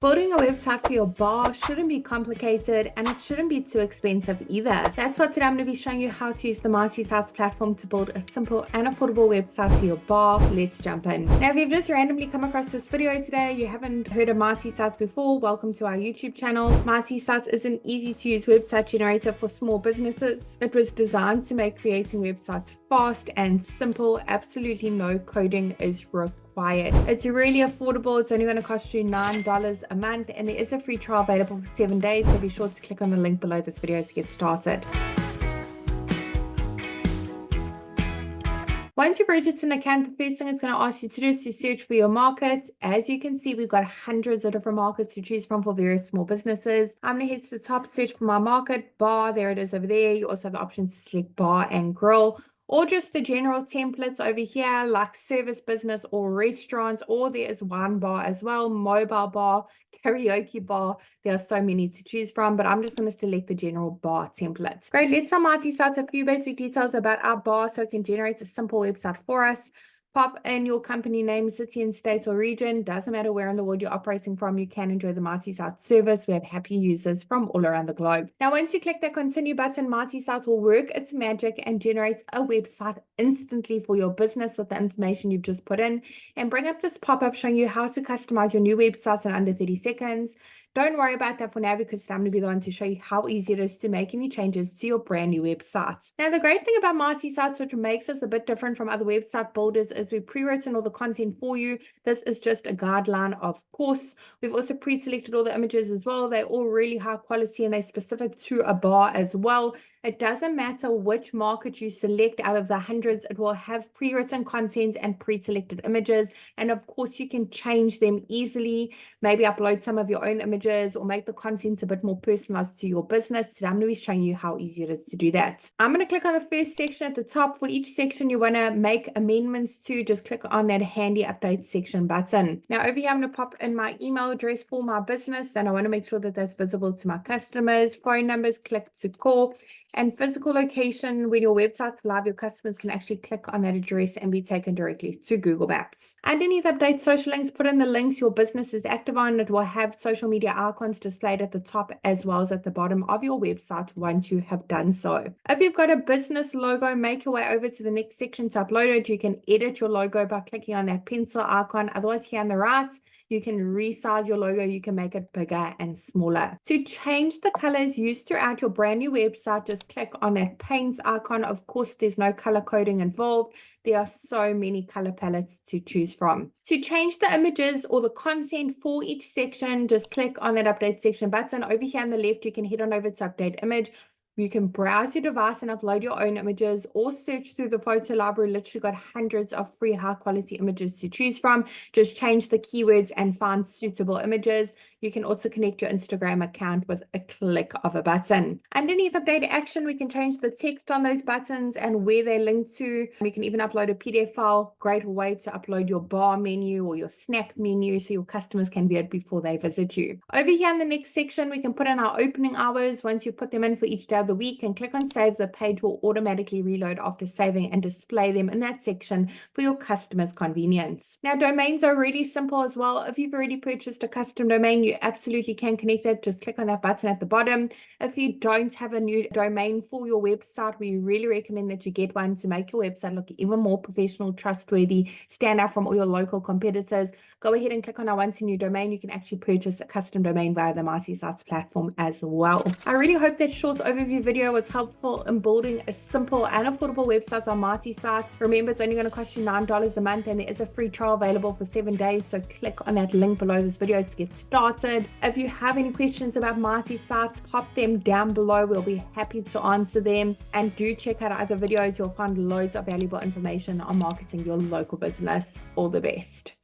Building a website for your bar shouldn't be complicated and it shouldn't be too expensive either. That's what today I'm going to be showing you how to use the Mighty Sites platform to build a simple and affordable website for your bar. Let's jump in. Now, if you've just randomly come across this video today, you haven't heard of Mighty Sites before, welcome to our YouTube channel. Mighty Sites is an easy to use website generator for small businesses. It was designed to make creating websites fast and simple. Absolutely no coding is required. It's really affordable. It's only going to cost you $9 a month, and there is a free trial available for 7 days, so be sure to click on the link below this video to get started. Once you've registered an account, the first thing it's going to ask you to do is to search for your market. As you can see, we've got hundreds of different markets to choose from for various small businesses. I'm going to head to the top, search for my market, bar. There it is over there. You also have the option to select bar and grill, or just the general templates over here, like service business or restaurants, or there is wine bar as well, mobile bar, karaoke bar. There are so many to choose from, but I'm just going to select the general bar template. Great, let's on Mighty Sites a few basic details about our bar so it can generate a simple website for us. Pop in your company name, city and state or region. Doesn't matter where in the world you're operating from, you can enjoy the Mighty Sites service. We have happy users from all around the globe. Now, once you click that continue button, Mighty Sites will work its magic and generates a website instantly for your business with the information you've just put in, and bring up this pop-up showing you how to customize your new websites in under 30 seconds. Don't worry about that for now, because I'm going to be the one to show you how easy it is to make any changes to your brand new website. Now, the great thing about Mighty Sites, which makes us a bit different from other website builders, is we've pre-written all the content for you. This is just a guideline, of course. We've also pre-selected all the images as well. They're all really high quality and they're specific to a bar as well. It doesn't matter which market you select out of the hundreds, it will have pre-written content and pre-selected images. And of course, you can change them easily, maybe upload some of your own images or make the content a bit more personalized to your business. Today, I'm going to be showing you how easy it is to do that. I'm going to click on the first section at the top. For each section you want to make amendments to, just click on that handy update section button. Now, over here, I'm going to pop in my email address for my business, and I want to make sure that that's visible to my customers. Phone numbers, click to call. And physical location, when your website's live, your customers can actually click on that address and be taken directly to Google Maps. Underneath update social links, put in the links your business is active on. It will have social media icons displayed at the top as well as at the bottom of your website once you have done so. If you've got a business logo, make your way over to the next section to upload it. You can edit your logo by clicking on that pencil icon. Otherwise, here on the right, you can resize your logo. You can make it bigger and smaller. To change the colors used throughout your brand new website, just click on that paints icon. Of course, there's no color coding involved. There are so many color palettes to choose from. To change the images or the content for each section, just click on that update section button. Over here on the left, you can head on over to update image. You can browse your device and upload your own images or search through the photo library. Literally got hundreds of free high quality images to choose from. Just change the keywords and find suitable images. You can also connect your Instagram account with a click of a button. Underneath update action, we can change the text on those buttons and where they link to. We can even upload a PDF file. Great way to upload your bar menu or your snack menu so your customers can view it before they visit you. Over here in the next section, we can put in our opening hours. Once you put them in for each day of the week and click on save, the page will automatically reload after saving and display them in that section for your customers' convenience. Now, domains are really simple as well. If you've already purchased a custom domain, you absolutely can connect it. Just click on that button at the bottom. If you don't have a new domain for your website, we really recommend that you get one to make your website look even more professional, trustworthy, stand out from all your local competitors. Go ahead and click on our Want a New Domain. You can actually purchase a custom domain via the Mighty Sites platform as well. I really hope that short overview video was helpful in building a simple and affordable website on Mighty Sites. Remember, it's only going to cost you $9 a month, and there is a free trial available for 7 days. So click on that link below this video to get started. If you have any questions about Mighty Sites, pop them down below. We'll be happy to answer them. And do check out our other videos. You'll find loads of valuable information on marketing your local business. All the best.